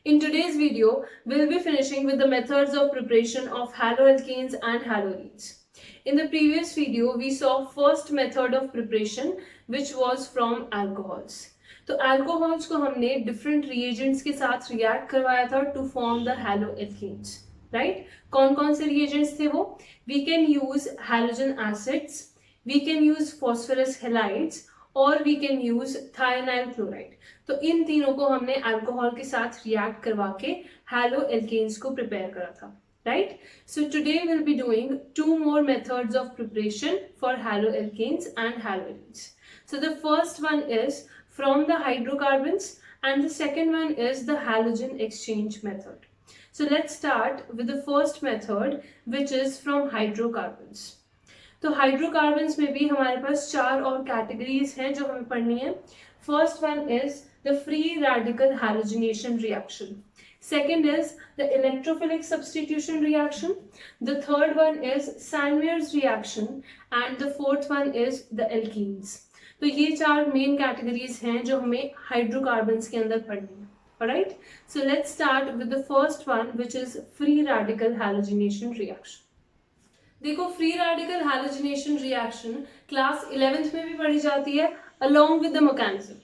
In today's video, we'll be finishing with the methods of preparation of haloalkanes and haloarenes. In the previous video, we saw first method of preparation which was from alcohols. तो alcohols को हमने different reagents के साथ react करवाया था to form the haloalkanes, right? कौन कौन से reagents थे वो? We can use halogen acids, we can use phosphorus halides और we can use thionyl chloride. तो इन तीनों को हमने अल्कोहल के साथ रिएक्ट करवा के हैलोएल्केन्स को प्रिपेयर करा था, right? So today will be doing two more methods of preparation for haloalkanes and haloarenes. So the first one is from the hydrocarbons and the second one is the halogen exchange method. So let's start with the first method which is from hydrocarbons. तो hydrocarbons में भी हमारे पास चार और categories हैं जो हमें पढ़नी है. First one is the free radical halogenation reaction. Second is the electrophilic substitution reaction. The third one is Saint-Maur's reaction and the fourth one is the alkenes. तो ये चार मेन कैटेगरीज हैं जो हमें हाइड्रोकार्बन्स के अंदर पढ़नी है. Alright? So let's start with the first one which is free radical halogenation reaction. देखो free radical halogenation reaction class 11th में भी पढ़ी जाती है along with the mechanism.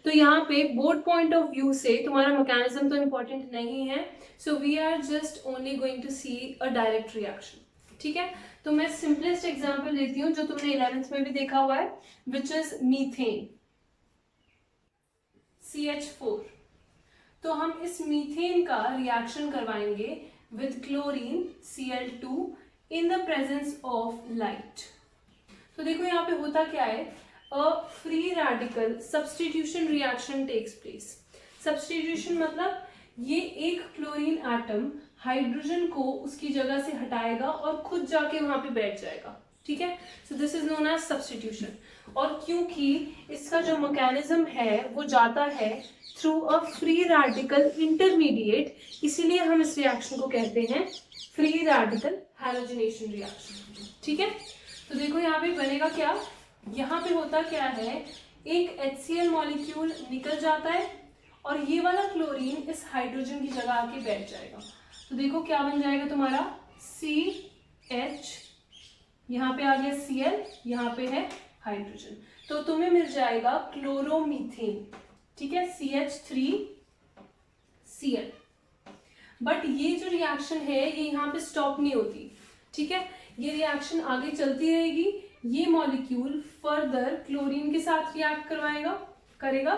तो यहाँ पे बोर्ड पॉइंट ऑफ व्यू से तुम्हारा मैकेनिज्म तो इम्पोर्टेंट नहीं है, so we are just only going to see a direct reaction. ठीक है, तो मैं सिंपलेस्ट एग्जांपल लेती हूँ जो तुमने 11th में भी देखा हुआ है, विच इज मीथेन CH4. तो हम इस मीथेन का रिएक्शन करवाएंगे with chlorine Cl2 in the presence of light. तो देखो यहाँ पे होता क्या है, a free radical substitution reaction takes place. Substitution मतलब ये एक क्लोरीन एटम हाइड्रोजन को उसकी जगह से हटाएगा और खुद जाके वहां पे बैठ जाएगा. ठीक है, so this is known as substitution. और क्योंकि इसका जो मैकेनिज्म है वो जाता है through a free radical intermediate, इसीलिए हम इस रिएक्शन को कहते हैं फ्री रेडिकल हैलोजिनेशन रिएक्शन. ठीक है, तो देखो यहाँ पे बनेगा क्या, यहाँ पे होता क्या है, एक HCl मॉलिक्यूल निकल जाता है और ये वाला क्लोरीन इस हाइड्रोजन की जगह आके बैठ जाएगा. तो देखो क्या बन जाएगा तुम्हारा CH, यहाँ पे आ गया Cl, यहाँ पे है हाइड्रोजन, तो तुम्हें मिल जाएगा क्लोरोमीथेन. ठीक है, CH3Cl. बट ये जो रिएक्शन है ये यहाँ पे स्टॉप नहीं होती. ठीक है, ये रिएक्शन आगे चलती रहेगी. ये मॉलिक्यूल फर्दर क्लोरीन के साथ रिएक्ट करेगा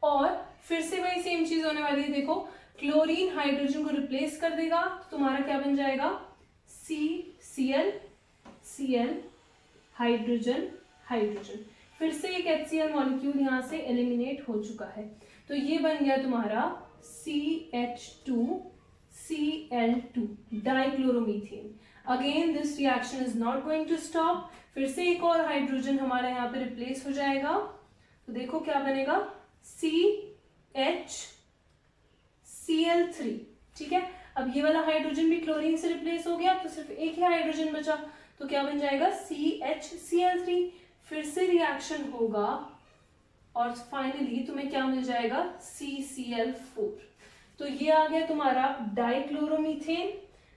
और फिर से वही सेम चीज होने वाली है. देखो क्लोरीन हाइड्रोजन को रिप्लेस कर देगा, तो तुम्हारा क्या बन जाएगा CCl हाइड्रोजन. फिर से एक HCl मॉलिक्यूल यहाँ से एलिमिनेट हो चुका है, तो ये बन गया तुम्हारा CH2Cl2 dichloromethane. Again this reaction is not going to stop. फिर से एक और हाइड्रोजन हमारा यहाँ पे रिप्लेस हो जाएगा, तो देखो क्या बनेगा CHCl3. ठीक है, अब ये वाला हाइड्रोजन भी क्लोरीन से रिप्लेस हो गया, तो सिर्फ एक ही हाइड्रोजन बचा, तो क्या बन जाएगा CHCl3. फिर से रिएक्शन होगा और फाइनली तुम्हें क्या मिल जाएगा CCl4. तो ये आ गया तुम्हारा dichloromethane,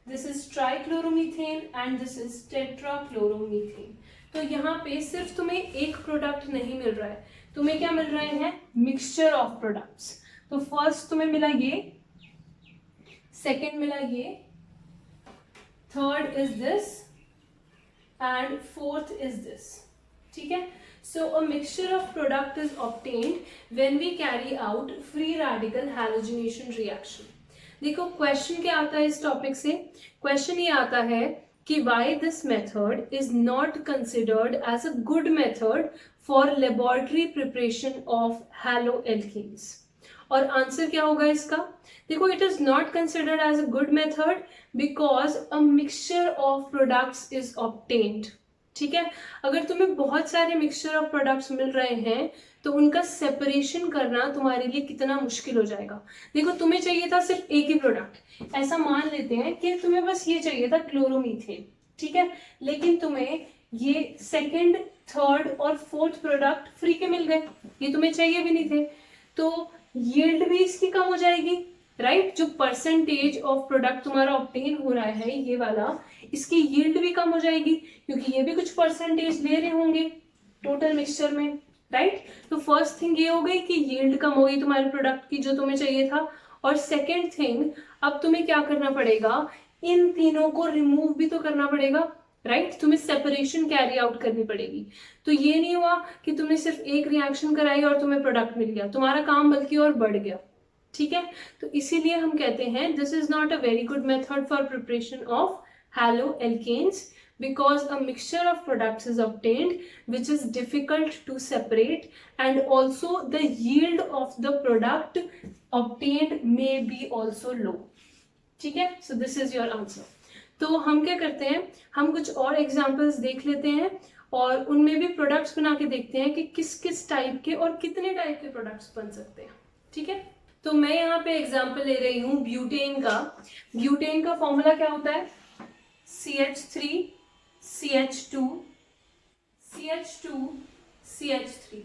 this is trichloromethane and this is tetrachloromethane. तो यहाँ पे सिर्फ तुम्हें एक प्रोडक्ट नहीं मिल रहा है, तुम्हें क्या मिल रहे हैं, मिक्सचर ऑफ प्रोडक्ट्स. तो फर्स्ट तुम्हें मिला ये, सेकेंड मिला ये, third is this and fourth is this. ठीक है, so a mixture of product is obtained when we carry out free radical halogenation reaction. देखो क्वेश्चन क्या आता है इस टॉपिक से, क्वेश्चन ये आता है कि why this method is not considered as a good method for laboratory preparation of haloalkanes. और आंसर क्या होगा इसका, देखो it is not considered as a good method because a mixture of products is obtained. ठीक है, अगर तुम्हें बहुत सारे मिक्सचर ऑफ प्रोडक्ट्स मिल रहे हैं तो उनका सेपरेशन करना तुम्हारे लिए कितना मुश्किल हो जाएगा. देखो तुम्हें चाहिए था सिर्फ एक ही प्रोडक्ट, ऐसा मान लेते हैं कि तुम्हें बस ये चाहिए था क्लोरोमीथेन. ठीक है, लेकिन तुम्हें ये सेकंड, थर्ड और फोर्थ प्रोडक्ट फ्री के मिल गए, ये तुम्हें चाहिए भी नहीं थे, तो यील्ड भी इसकी कम हो जाएगी. राइट। जो परसेंटेज ऑफ प्रोडक्ट तुम्हारा ऑब्टेन हो रहा है ये वाला, इसकी यील्ड भी कम हो जाएगी क्योंकि ये भी कुछ परसेंटेज ले रहे होंगे टोटल मिक्सचर में, राइट। तो फर्स्ट थिंग ये हो गई कि यील्ड कम हो गई तुम्हारे प्रोडक्ट की जो तुम्हें चाहिए था। और सेकेंड थिंग, अब तुम्हें क्या करना पड़ेगा, इन तीनों को रिमूव भी तो करना पड़ेगा, राइट। तुम्हें सेपरेशन कैरी आउट करनी पड़ेगी। तो ये नहीं हुआ कि तुमने सिर्फ एक रिएक्शन कराई और तुम्हें प्रोडक्ट मिल गया, तुम्हारा काम बल्कि और बढ़ गया, ठीक है। तो इसीलिए हम कहते हैं this is not a very good method for preparation of haloalkanes because a mixture of products is obtained which is difficult to separate and also the yield of the product obtained may be also low, ठीक है। so this is your answer। तो हम क्या करते हैं, हम कुछ और एग्जाम्पल्स देख लेते हैं और उनमें भी प्रोडक्ट्स बना के देखते हैं कि किस किस टाइप के और कितने टाइप के प्रोडक्ट्स बन सकते हैं, ठीक है। तो मैं यहाँ पे एग्जाम्पल ले रही हूँ ब्यूटेन का। ब्यूटेन का फॉर्मूला क्या होता है, CH3 CH2 CH2 CH3,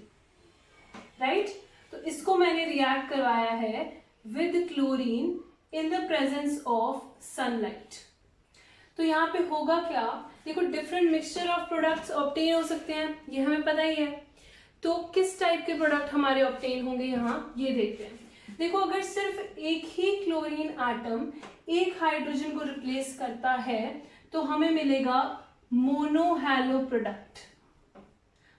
right. तो इसको मैंने रिएक्ट करवाया है with chlorine in the presence of sunlight. तो यहाँ पे होगा क्या, देखो different mixture of products obtain हो सकते हैं, ये हमें पता ही है। तो किस टाइप के प्रोडक्ट हमारे ऑब्टेन होंगे यहाँ ये देखते हैं। देखो अगर सिर्फ एक ही क्लोरीन एटम एक हाइड्रोजन को रिप्लेस करता है तो हमें मिलेगा मोनोहैलो प्रोडक्ट,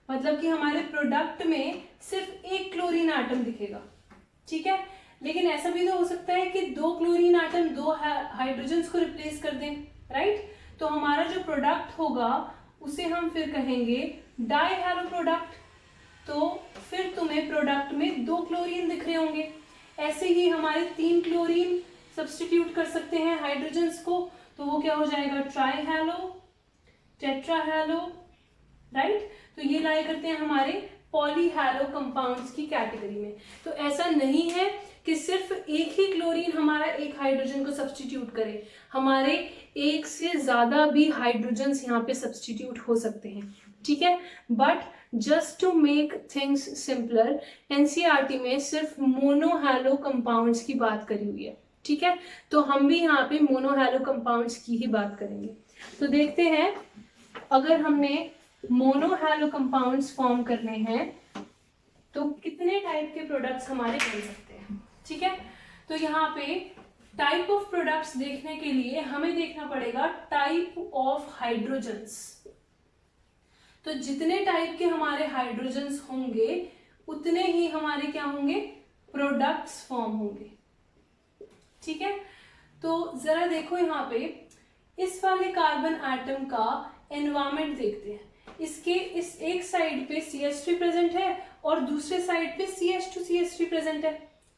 मतलब कि हमारे प्रोडक्ट में सिर्फ एक क्लोरीन एटम दिखेगा, ठीक है। लेकिन ऐसा भी तो हो सकता है कि दो क्लोरीन एटम दो हाइड्रोजन्स को रिप्लेस कर दें, राइट। तो हमारा जो प्रोडक्ट होगा उसे हम फिर कहेंगे डाईहैलो प्रोडक्ट। तो फिर तुम्हें प्रोडक्ट में दो क्लोरीन दिख रहे होंगे। ऐसे ही हमारे तीन क्लोरीन सब्स्टिट्यूट कर सकते हैं हाइड्रोजन्स को, तो वो क्या हो जाएगा ट्राईहैलो, टेट्राहैलो, राइट। तो ये लाया करते हैं हमारे पॉलीहैलो कंपाउंड्स की कैटेगरी में। तो ऐसा नहीं है कि सिर्फ एक ही क्लोरीन हमारा एक हाइड्रोजन को सब्स्टिट्यूट करे, हमारे एक से ज्यादा भी हाइड्रोजन्स यहाँ पे सब्स्टिट्यूट हो सकते हैं, ठीक है। But just to make things simpler NCERT में सिर्फ मोनोहैलो कंपाउंड्स की बात करी हुई है, ठीक है। तो हम भी यहाँ पे मोनोहैलो कंपाउंड्स की ही बात करेंगे। तो देखते हैं अगर हमने मोनोहैलो कंपाउंड्स फॉर्म करने हैं तो कितने टाइप के प्रोडक्ट्स हमारे बन सकते हैं, ठीक है। तो यहाँ पे टाइप ऑफ प्रोडक्ट्स देखने के लिए हमें देखना पड़ेगा टाइप ऑफ हाइड्रोजन्स। तो जितने टाइप के हमारे हाइड्रोजन्स होंगे उतने ही हमारे क्या होंगे, प्रोडक्ट्स फॉर्म होंगे, ठीक है। तो जरा देखो यहाँ पे इस वाले कार्बन एटम का एनवायरमेंट देखते हैं। इसके इस एक साइड पे CH3 प्रेजेंट है और दूसरे साइड पे CH2 CH3 प्रेजेंट है,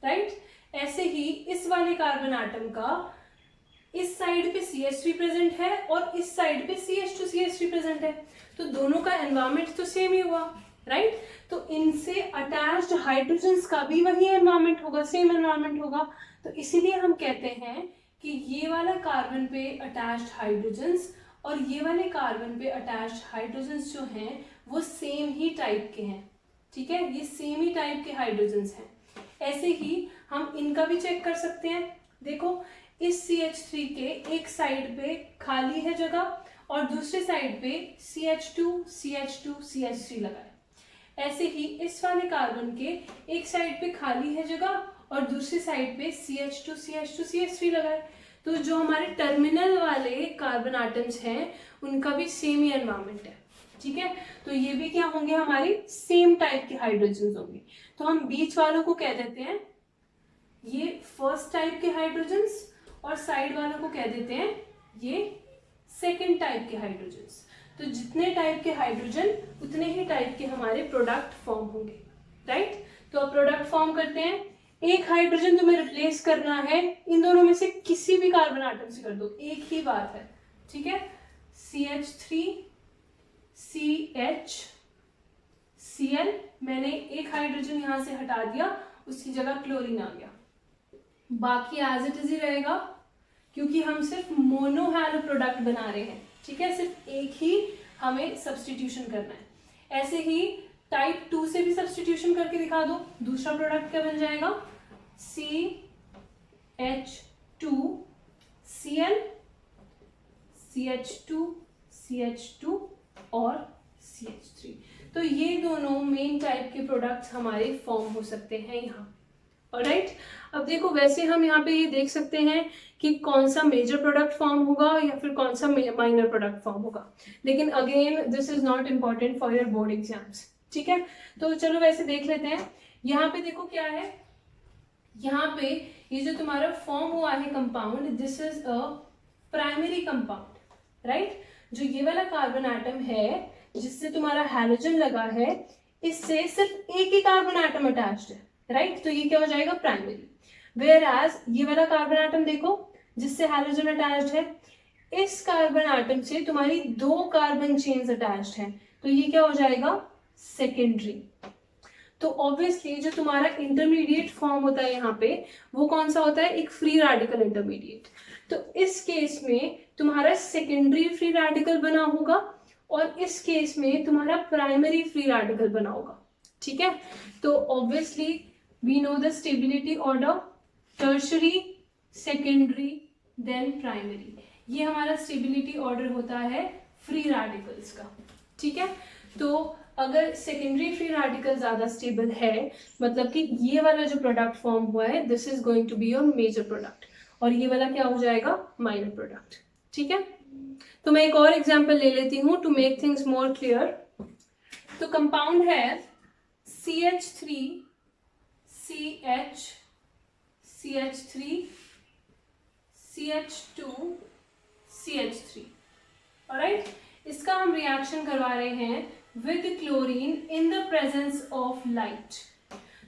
राइट। ऐसे ही इस वाले कार्बन एटम का इस साइड पे CH3 प्रेजेंट है और इस साइड पे CH2 CH3 प्रेजेंट है। तो दोनों का एनवायरमेंट तो सेम ही हुआ, राइट। तो इनसे अटैच्ड हाइड्रोजन्स का भी वही एनवायरमेंट होगा, सेम एनवायरमेंट होगा। तो इसीलिए हम कहते हैं कि ये वाला कार्बन पे अटैच्ड हाइड्रोजन्स और ये वाले कार्बन पे अटैच्ड हाइड्रोजन्स जो हैं वो सेम ही टाइप के हैं, ठीक है। ये सेम ही टाइप के हाइड्रोजन्स हैं। ऐसे ही हम इनका भी चेक कर सकते हैं। देखो इस CH3 के एक साइड पे खाली है जगह और दूसरे साइड पे CH2 CH2 CH3 लगा है। ऐसे ही इस वाले कार्बन के एक साइड पे खाली है जगह और दूसरी साइड पे CH2 CH2 CH3 लगा है। तो जो हमारे टर्मिनल वाले कार्बन एटम्स हैं उनका भी सेम ही एनवायरमेंट है, ठीक है। तो ये भी क्या होंगे, हमारे सेम टाइप के हाइड्रोजन्स होंगे। तो हम बीच वालों को कह देते हैं ये फर्स्ट टाइप के हाइड्रोजन्स और साइड वालों को कह देते हैं ये सेकेंड टाइप के हाइड्रोजन्स। तो जितने टाइप के हाइड्रोजन उतने ही टाइप के हमारे प्रोडक्ट फॉर्म होंगे, राइट। तो अब प्रोडक्ट फॉर्म करते हैं। एक हाइड्रोजन तुम्हें रिप्लेस करना है, इन दोनों में से किसी भी कार्बन आटम से कर दो, एक ही बात है, ठीक है। CH3 CH Cl, मैंने एक हाइड्रोजन यहां से हटा दिया, उसकी जगह क्लोरीन आ गया, बाकी एज इट इज ही रहेगा क्योंकि हम सिर्फ मोनोहैलो प्रोडक्ट बना रहे हैं, ठीक है। सिर्फ एक ही हमें सब्स्टिट्यूशन करना है। ऐसे ही टाइप 2 से भी सब्स्टिट्यूशन करके दिखा दो, दूसरा प्रोडक्ट क्या बन जाएगा H2Cl, CH2 और CH3। तो ये दोनों मेन टाइप के प्रोडक्ट्स हमारे फॉर्म हो सकते हैं यहाँ। ऑलराइट, अब देखो वैसे हम यहाँ पे ये देख सकते हैं कि कौन सा मेजर प्रोडक्ट फॉर्म होगा या फिर कौन सा माइनर प्रोडक्ट फॉर्म होगा, लेकिन again this is not important for your board exams. ठीक है, तो चलो वैसे देख लेते हैं। यहाँ पे देखो क्या है, यहाँ पे ये जो तुम्हारा फॉर्म हुआ है compound, this is a primary compound, right. जो ये वाला कार्बन एटम है जिससे तुम्हारा हैलोजन लगा है, इससे सिर्फ एक ही कार्बन एटम अटैच्ड है, राइट, तो ये क्या हो जाएगा प्राइमरी। वेयर एज ये वाला कार्बन एटम देखो जिससे हैलोजन अटैच्ड है, इस कार्बन एटम से तुम्हारी 2 कार्बन चेन्स अटैच्ड है, तो ये क्या हो जाएगा सेकेंडरी। तो ऑब्वियसली जो तुम्हारा इंटरमीडिएट फॉर्म होता है यहाँ पे, वो कौन सा होता है, एक फ्री रेडिकल इंटरमीडिएट। तो इस केस में तुम्हारा सेकेंडरी फ्री रेडिकल बना होगा और इस केस में तुम्हारा प्राइमरी फ्री रेडिकल बना होगा। ठीक है, तो obviously we know the stability order, tertiary, secondary, then primary. ये हमारा स्टेबिलिटी ऑर्डर होता है फ्री रेडिकल्स का। ठीक है, तो अगर सेकेंडरी फ्री रेडिकल ज्यादा स्टेबल है, मतलब कि ये वाला जो प्रोडक्ट फॉर्म हुआ है, this is going to be your major product, और ये वाला क्या हो जाएगा माइनर प्रोडक्ट। ठीक है, तो मैं एक और एग्जांपल ले लेती हूँ to make things more clear. तो कंपाउंड है CH3 CH CH3 CH2 CH3। Alright, इसका हम रिएक्शन करवा रहे हैं with chlorine in the presence of light.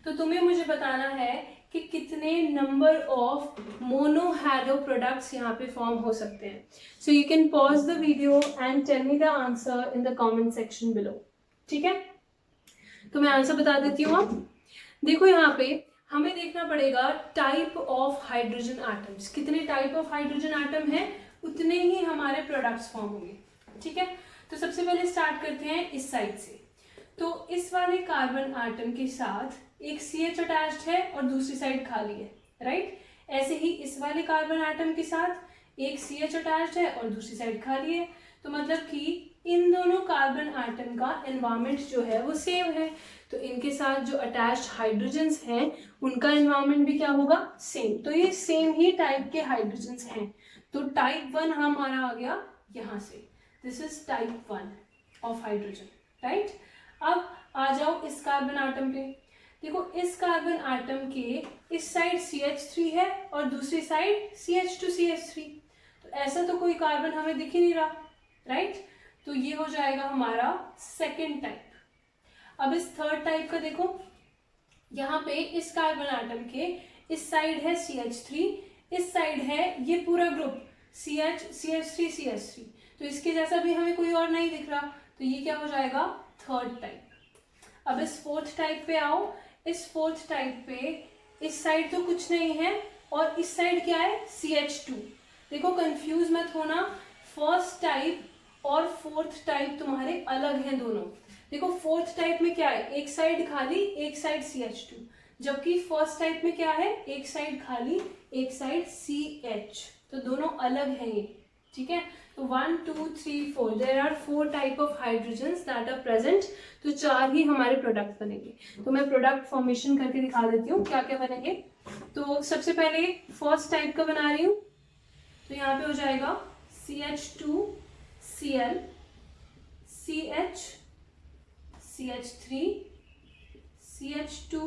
तो तुम्हें मुझे बताना है कि कितने नंबर ऑफ मोनोहैलो प्रोडक्ट्स यहाँ पे फॉर्म हो सकते हैं। So you can pause the video and tell me the answer in the comment section below. ठीक है, तो मैं आंसर बता देती हूँ। अब देखो यहाँ पे हमें देखना पड़ेगा टाइप ऑफ हाइड्रोजन एटम्स, कितने टाइप ऑफ हाइड्रोजन एटम है उतने ही हमारे प्रोडक्ट्स फॉर्म होंगे। ठीक है, तो सबसे पहले स्टार्ट करते हैं इस साइड से। तो इस वाले कार्बन एटम के साथ एक CH अटैच्ड है और दूसरी साइड खाली है, राइट। ऐसे ही इस वाले कार्बन एटम के साथ एक CH अटैच्ड है और दूसरी साइड खाली है, तो मतलब कि इन दोनों कार्बन एटम का एनवायरमेंट जो है वो सेम है, तो इनके साथ जो अटैच्ड हाइड्रोजन्स हैं उनका एनवायरमेंट भी क्या होगा, सेम। तो ये सेम ही टाइप के हाइड्रोजन्स हैं, तो टाइप 1 हमारा आ गया यहाँ से, this is type 1 of hydrogen, right. अब आ जाओ इस कार्बन एटम पे। देखो इस कार्बन एटम के इस साइड CH3 है और दूसरी साइड CH2CH3, तो ऐसा तो कोई कार्बन हमें दिख ही नहीं रहा, राइट। तो ये हो जाएगा हमारा सेकेंड टाइप। अब इस थर्ड टाइप का देखो, यहाँ पे इस कार्बन एटम के इस साइड है CH3, इस साइड है ये पूरा ग्रुप CH3, तो इसके जैसा भी हमें कोई और नहीं दिख रहा, तो ये क्या हो जाएगा थर्ड टाइप। अब इस फोर्थ टाइप पे आओ, इस फोर्थ टाइप पे इस साइड तो कुछ नहीं है और इस साइड क्या है CH2। देखो कंफ्यूज मत होना, फर्स्ट टाइप और फोर्थ टाइप तुम्हारे अलग हैं दोनों। देखो फोर्थ टाइप में क्या है, एक साइड खाली एक साइड CH2, जबकि फर्स्ट टाइप में क्या है, एक साइड खाली एक साइड CH, तो दोनों अलग हैं ये। ठीक है, तो 1 2 3 4 there are 4 type of hydrogens that are present, तो 4 ही हमारे प्रोडक्ट बनेंगे। तो मैं प्रोडक्ट फॉर्मेशन करके दिखा देती हूँ क्या क्या बनेंगे। तो सबसे पहले फर्स्ट टाइप का बना रही हूँ, तो यहाँ पे हो जाएगा CH2Cl CH CH3 CH2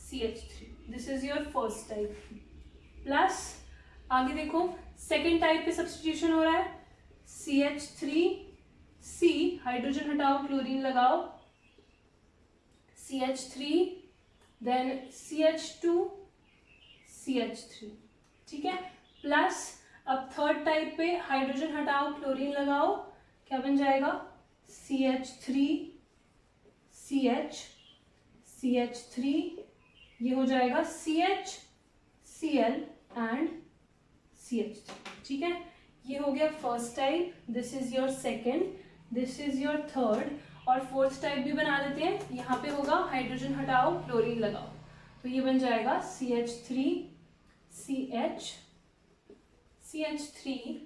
CH3, this is your first type. Plus आगे देखो सेकेंड टाइप पे सब्स्टिट्यूशन हो रहा है, CH3C, हाइड्रोजन हटाओ क्लोरीन लगाओ, CH3 देन CH2 CH3। ठीक है, प्लस अब थर्ड टाइप पे हाइड्रोजन हटाओ क्लोरीन लगाओ, क्या बन जाएगा CH3 CH CH3, ये हो जाएगा CH Cl एंड CH3। ठीक है, ये हो गया first type, this is your second, this is your third, और फोर्थ टाइप भी बना देते हैं। यहाँ पे होगा हाइड्रोजन हटाओ क्लोरीन लगाओ, तो ये बन जाएगा CH3 CH, CH3,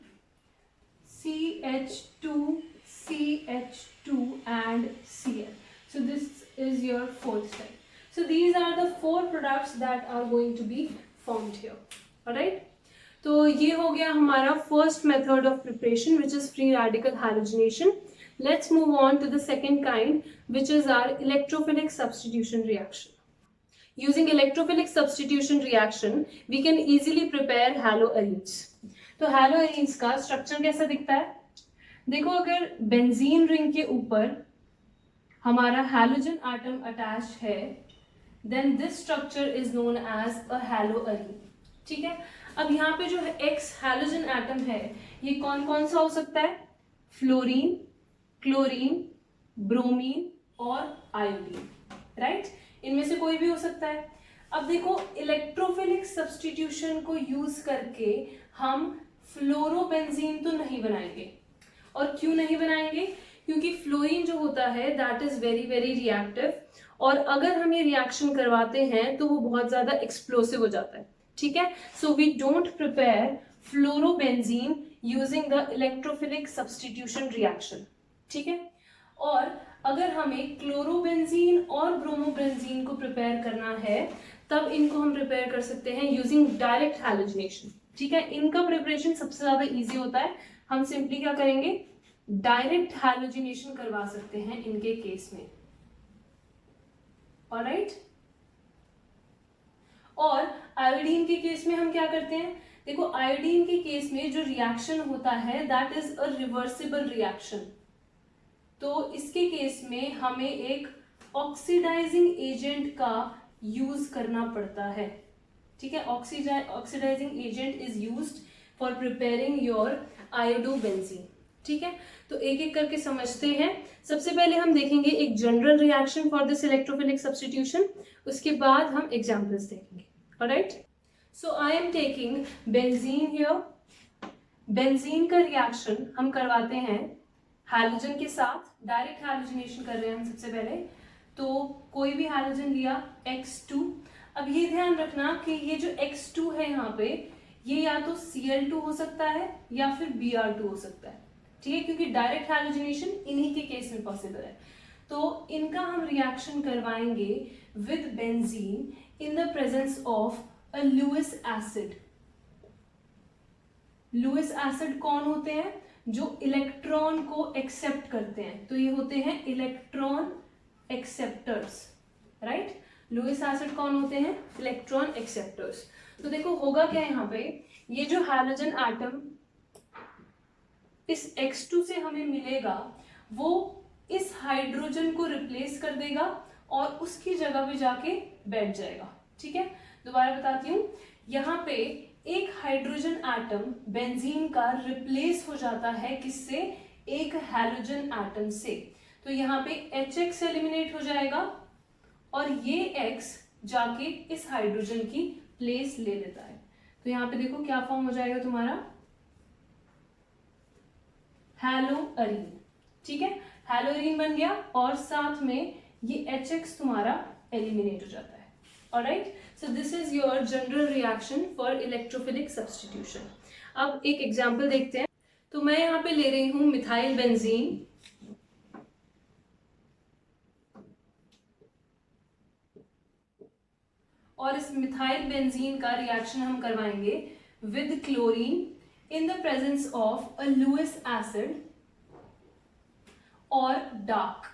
CH2, CH2 and Cl. So this is your fourth step. So these are the 4 products that are going to be formed here. Alright? तो ये हो गया हमारा first method of preparation, which is free radical halogenation. Let's move on to the second kind, which is our electrophilic substitution reaction. Using electrophilic substitution reaction, we can easily prepare haloarenes. तो haloarenes का structure कैसा दिखता है? देखो, अगर benzene ring के ऊपर हमारा हैलोजन एटम अटैच्ड है, then this structure is known as a haloarene. ठीक है, अब यहाँ पे जो X हैलोजन एटम है, ये कौन कौन सा हो सकता है? फ्लोरीन, क्लोरीन, ब्रोमीन और आयोडीन, राइट? इनमें से कोई भी हो सकता है. अब देखो, इलेक्ट्रोफिलिक सब्स्टिट्यूशन को यूज करके हम फ्लोरोबेंजीन तो नहीं बनाएंगे. और क्यों नहीं बनाएंगे? क्योंकि फ्लोरीन जो होता है that is very very reactive, और अगर हम ये रिएक्शन करवाते हैं तो वो बहुत ज्यादा एक्सप्लोसिव हो जाता है. ठीक है, so we don't prepare fluorobenzene using the electrophilic substitution reaction. ठीक है, और अगर हमें क्लोरोबेंजीन और ब्रोमोबेंजीन को प्रिपेयर करना है, तब इनको हम प्रिपेयर कर सकते हैं यूजिंग डायरेक्ट हैलोजिनेशन. ठीक है, इनका प्रिपरेशन सबसे ज्यादा इजी होता है. हम सिंपली क्या करेंगे? डायरेक्ट हैलोजिनेशन करवा सकते हैं इनके केस में. ऑलराइट, और आयोडीन के केस में हम क्या करते हैं? देखो, आयोडीन के केस में जो रिएक्शन होता है that is a reversible reaction. तो इसके केस में हमें एक ऑक्सीडाइजिंग एजेंट का यूज करना पड़ता है. ठीक है, oxidising agent is used for preparing your iodobenzene. ठीक है, तो एक एक करके समझते हैं. सबसे पहले हम देखेंगे एक general reaction for this electrophilic substitution, उसके बाद हम एग्जांपल्स देखेंगे. Alright, so I am taking benzene here. Benzene का रिएक्शन हम करवाते हैं हैलोजन के साथ. डायरेक्ट हैलोजिनेशन कर रहे हैं हम सबसे पहले. तो कोई भी हैलोजन लिया, X2. अब ये ध्यान रखना कि ये जो X2 है यहाँ पे, ये या तो Cl2 हो सकता है या फिर Br2 हो सकता है. ठीक है, क्योंकि डायरेक्ट हैलोजिनेशन इन्हीं के केस में पॉसिबल है. तो इनका हम रिएक्शन करवाएंगे with benzene in the presence of a Lewis acid. Lewis acid कौन होते हैं? जो इलेक्ट्रॉन को एक्सेप्ट करते हैं. तो ये होते हैं electron acceptors, right? Lewis acid कौन होते हैं? Electron acceptors. तो देखो, होगा क्या यहाँ पे? ये जो हैलोजन एटम इस X2 से हमें मिलेगा, वो इस हाइड्रोजन को रिप्लेस कर देगा और उसकी जगह पे जाके बैठ जाएगा. ठीक है, दोबारा बताती हूँ. यहाँ पे एक हाइड्रोजन एटम बेंजीन का रिप्लेस हो जाता है किससे? एक हैलोजन एटम से. तो यहाँ पे HX एलिमिनेट हो जाएगा और ये X जाके इस हाइड्रोजन की प्लेस ले लेता है. तो यहाँ पे देखो क्या फॉर्म हो जाएगा तुम्हारा? हैलोअरीन. ठीक है, हैलोअरीन बन गया और साथ में ये HX तुम्हारा एलिमिनेट हो जाता है. Alright, so this is your general reaction for electrophilic substitution. अब एक एग्जांपल देखते हैं. तो मैं यहाँ पे ले रही हूं मिथाइल बेंजीन. और इस मिथाइल बेंजीन का रिएक्शन हम करवाएंगे with chlorine in the presence of a Lewis acid और डार्क.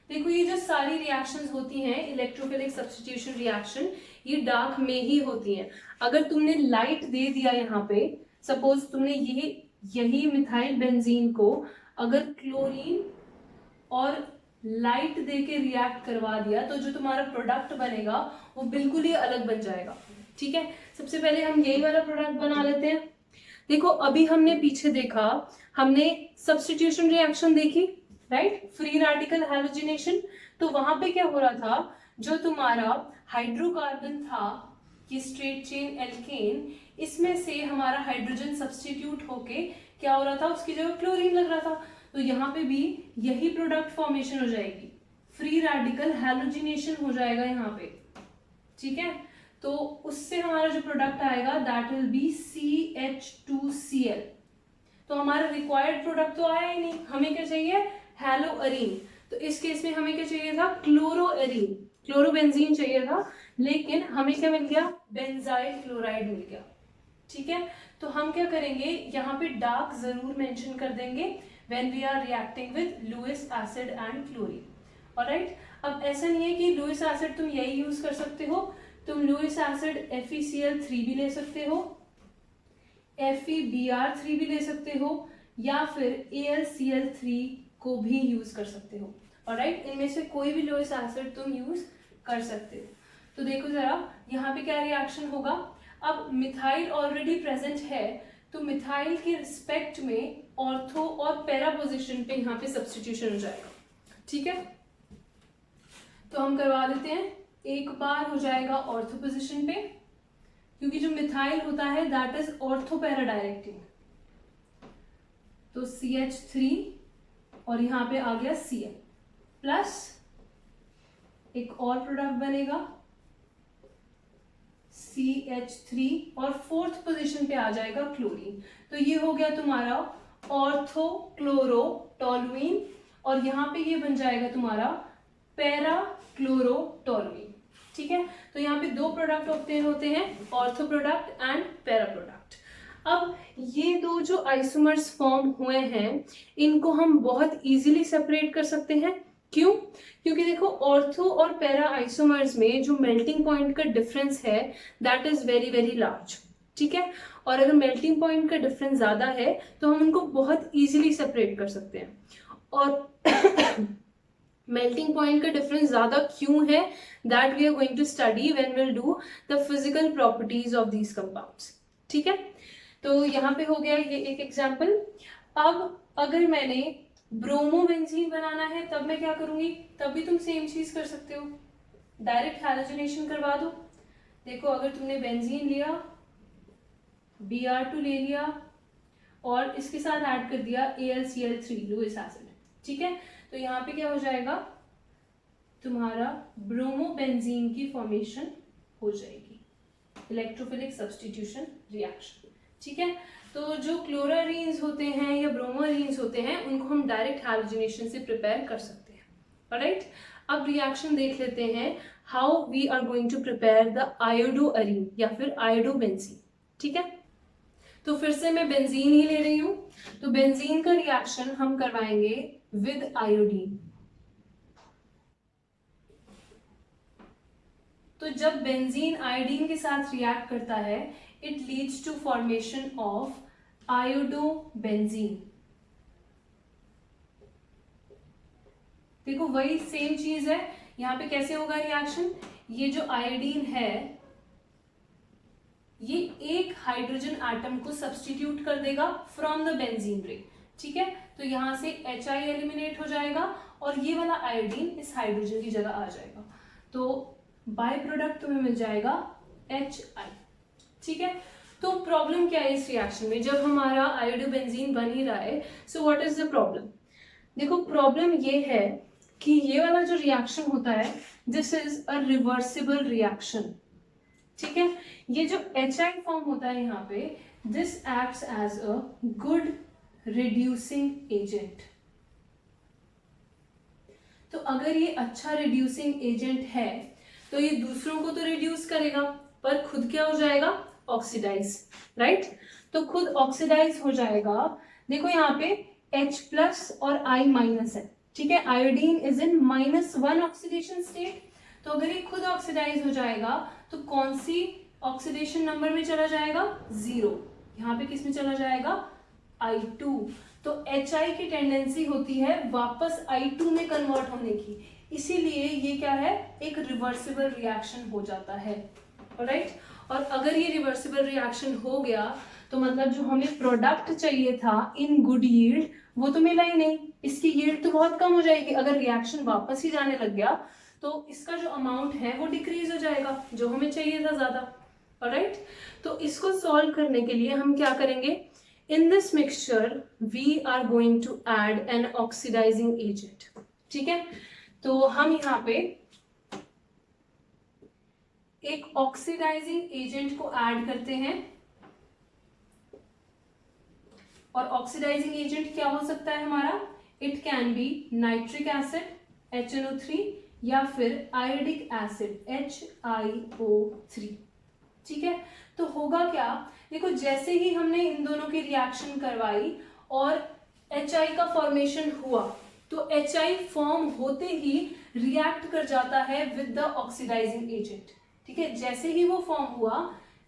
देखो, ये जो सारी रिएक्शंस होती हैं इलेक्ट्रोफिलिक सब्स्टिट्यूशन रिएक्शन, ये डार्क में ही होती हैं. अगर तुमने लाइट दे दिया यहाँ पे, सपोज तुमने यही मिथाइल बेंजीन को अगर क्लोरीन और लाइट दे के रिएक्ट करवा दिया, तो जो तुम्हारा प्रोडक्ट बनेगा वो बिल्कुल ही अलग बन जाएगा. ठीक है, सबसे पहले हम यही वाला प्रोडक्ट बना लेते हैं. देखो, अभी हमने पीछे देखा, हमने सब्स्टिट्यूशन रिएक्शन देखी, राइट? Free radical halogenation. तो वहां पे क्या हो रहा था? जो तुम्हारा हाइड्रोकार्बन था, ये स्ट्रेट चेन एल्केन, इसमें से हमारा हाइड्रोजन सब्स्टिट्यूट होके क्या हो रहा था? उसकी जगह क्लोरीन लग रहा था. तो यहाँ पे भी यही प्रोडक्ट फॉर्मेशन हो जाएगी, फ्री रेडिकल हैलोजिनेशन हो जाएगा यहाँ पे. ठीक है, तो उससे हमारा जो प्रोडक्ट आएगा दैट विल बी CH2Cl। तो हमारा रिक्वायर्ड प्रोडक्ट तो आया ही नहीं, हमें क्या चाहिए, हेलोअरीन। तो इस केस में हमें क्या चाहिए था, क्लोरोअरीन, क्लोरोबेंजीन चाहिए था, लेकिन हमें क्या मिल गया, बेंजाइल क्लोराइड मिल गया। ठीक है, तो हम क्या करेंगे, यहाँ पे डार्क जरूर मेंशन कर देंगे when we are reacting with Lewis acid and chlorine. Alright, अब ऐसा नहीं है कि लुइस एसिड तुम यही यूज कर सकते हो, तुम लुइस एसिड FeCl3 भी ले सकते हो, FeBr3 भी ले सकते हो, या फिर AlCl3 को भी यूज कर सकते हो। ऑलराइट, इनमें से कोई भी लुइस एसिड तुम यूज कर सकते हो। तो देखो जरा यहाँ पे क्या रिएक्शन होगा, अब मिथाइल ऑलरेडी प्रेजेंट है, तो मिथाइल के रिस्पेक्ट में ऑर्थो और पैरा पोजिशन पे यहाँ पे सब्स्टिट्यूशन हो जाएगा। ठीक है, तो हम करवा देते हैं, एक बार हो जाएगा ऑर्थो पोजिशन पे, क्योंकि जो मिथाइल होता है that is ortho para directing, तो CH3 और यहाँ पे आ गया Cl प्लस एक और प्रोडक्ट बनेगा CH3 और फोर्थ पोजीशन पे आ जाएगा क्लोरीन। तो ये हो गया तुम्हारा ऑर्थो क्लोरो टॉलुइन, और यहाँ पे ये बन जाएगा तुम्हारा पैरा क्लोरो टॉलुइन। ठीक है, तो यहाँ पे दो प्रोडक्ट ऑब्टेन होते हैं, ortho product and para product. अब ये दो जो आइसोमर्स फॉर्म हुए हैं, इनको हम बहुत इजीली सेपरेट कर सकते हैं। क्यों? क्योंकि देखो ऑर्थो और पैरा आइसोमर्स में जो मेल्टिंग पॉइंट का डिफरेंस है that is very very large. ठीक है, और अगर मेल्टिंग पॉइंट का डिफरेंस ज्यादा है तो हम उनको बहुत इजीली सेपरेट कर सकते हैं। और मेल्टिंग पॉइंट का डिफरेंस ज्यादा क्यों है, that we are going to study when will do the physical properties of these compounds. ठीक है, तो यहाँ पे हो गया ये एक एग्जाम्पल। अब अगर मैंने ब्रोमोबेंजीन बनाना है तब मैं क्या करूंगी, तब भी तुम सेम चीज कर सकते हो, डायरेक्ट हैलोजनेशन करवा दो। देखो अगर तुमने बेंजीन लिया, Br2 ले लिया और इसके साथ ऐड कर दिया AlCl3 लुइस एसिड। ठीक है, तो यहाँ पे क्या हो जाएगा, तुम्हारा ब्रोमोबेंजीन की फॉर्मेशन हो जाएगी, इलेक्ट्रोफिलिक सब्स्टिट्यूशन रिएक्शन। ठीक है, तो जो क्लोरारीन्स होते हैं या ब्रोमोरीन्स होते हैं उनको हम डायरेक्ट हैलोजनेशन से प्रिपेयर कर सकते हैं। ऑलराइट, अब रिएक्शन देख लेते हैं, how we are going to prepare the iodoarene या फिर आयोडोबेंजीन। ठीक है, तो फिर से मैं बेंजीन ही ले रही हूं, तो बेंजीन का रिएक्शन हम करवाएंगे विद आयोडीन। तो जब बेंजीन आयोडीन के साथ रिएक्ट करता है, it leads to formation of iodobenzene. देखो वही सेम चीज है, यहाँ पे कैसे होगा रिएक्शन, ये जो आयोडीन है ये एक हाइड्रोजन एटम को सब्स्टिट्यूट कर देगा फ्रॉम द बेंजीन रिंग। ठीक है, तो यहां से Hi एलिमिनेट हो जाएगा और ये वाला आयोडीन इस हाइड्रोजन की जगह आ जाएगा, तो बाय प्रोडक्ट तुम्हें मिल जाएगा Hi। ठीक है, तो प्रॉब्लम क्या है इस रिएक्शन में, जब हमारा आयोडोबेंजीन बन ही रहा है, so what is the problem. देखो प्रॉब्लम ये है कि ये वाला जो रिएक्शन होता है this is a reversible reaction. ठीक है, ये जो Hi फॉर्म होता है यहाँ पे, this acts as a good reducing agent. तो अगर ये अच्छा रिड्यूसिंग एजेंट है तो ये दूसरों को तो रिड्यूस करेगा पर खुद क्या हो जाएगा, ऑक्सीडाइज। राइट, तो खुद ऑक्सीडाइज हो जाएगा। देखो यहाँ पे H प्लस और I माइनस है। ठीक है, iodine is in -1 oxidation state, तो अगर ये खुद ऑक्सीडाइज हो जाएगा तो कौन सी ऑक्सीडेशन नंबर में चला जाएगा, 0। यहाँ पे किस में चला जाएगा, I2। तो Hi की टेंडेंसी होती है वापस I2 में कन्वर्ट होने की, इसीलिए ये क्या है, एक रिवर्सिबल रिएक्शन हो जाता है। ऑलराइट, और अगर ये रिवर्सिबल रिएक्शन हो गया तो मतलब जो हमें प्रोडक्ट चाहिए था इन गुड यील्ड वो तो मिला ही नहीं, इसकी यील्ड तो बहुत कम हो जाएगी। अगर रिएक्शन वापस ही जाने लग गया तो इसका जो अमाउंट है वो डिक्रीज हो जाएगा, जो हमें चाहिए था ज्यादा। ऑलराइट, तो इसको सॉल्व करने के लिए हम क्या करेंगे, in this mixture we are going to add an oxidising agent. ठीक है, तो हम यहाँ पे एक ऑक्सीडाइजिंग एजेंट को ऐड करते हैं, और ऑक्सीडाइजिंग एजेंट क्या हो सकता है हमारा, it can be nitric acid HNO3 या फिर आयोडिक एसिड HiO3। ठीक है, तो होगा क्या, देखो जैसे ही हमने इन दोनों की रिएक्शन करवाई और HI का फॉर्मेशन हुआ, तो HI फॉर्म होते ही रिएक्ट कर जाता है विद द ऑक्सीडाइजिंग एजेंट। ठीक है, जैसे ही वो फॉर्म हुआ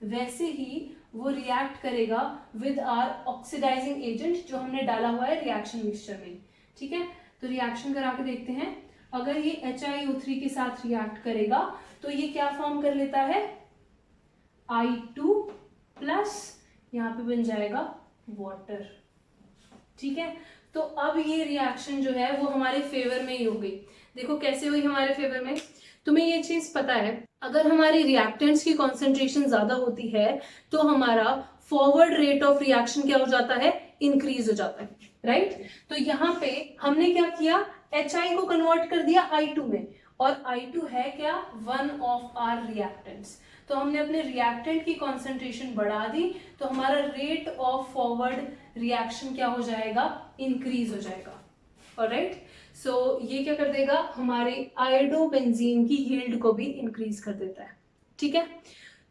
वैसे ही वो रिएक्ट करेगा विद आर ऑक्सीडाइजिंग एजेंट जो हमने डाला हुआ है रिएक्शन मिक्सचर में। ठीक है, तो रिएक्शन करा के देखते हैं। अगर ये HiO3 के साथ रिएक्ट करेगा तो ये क्या फॉर्म कर लेता है, I2 प्लस, यहाँ पे बन जाएगा वाटर। ठीक है, तो अब ये रिएक्शन जो है वो हमारे फेवर में ही हो गई। देखो कैसे हुई हमारे फेवर में, तुम्हें ये चीज पता है, अगर हमारी रिएक्टेंट्स की कॉन्सेंट्रेशन ज्यादा होती है तो हमारा फॉरवर्ड रेट ऑफ रिएक्शन क्या हो जाता है, इंक्रीज हो जाता है, राइट। तो यहाँ पे हमने क्या किया, HI को कन्वर्ट कर दिया I2 में, और I2 है क्या, वन ऑफ आर रिएक्टेंट्स। तो हमने अपने रिएक्टेंट की कॉन्सेंट्रेशन बढ़ा दी, तो हमारा रेट ऑफ फॉरवर्ड रिएक्शन क्या हो जाएगा, इंक्रीज हो जाएगा। ऑलराइट, सो ये क्या कर देगा, हमारे आयोडोबेंजीन की यील्ड को भी इंक्रीज कर देता है। ठीक है,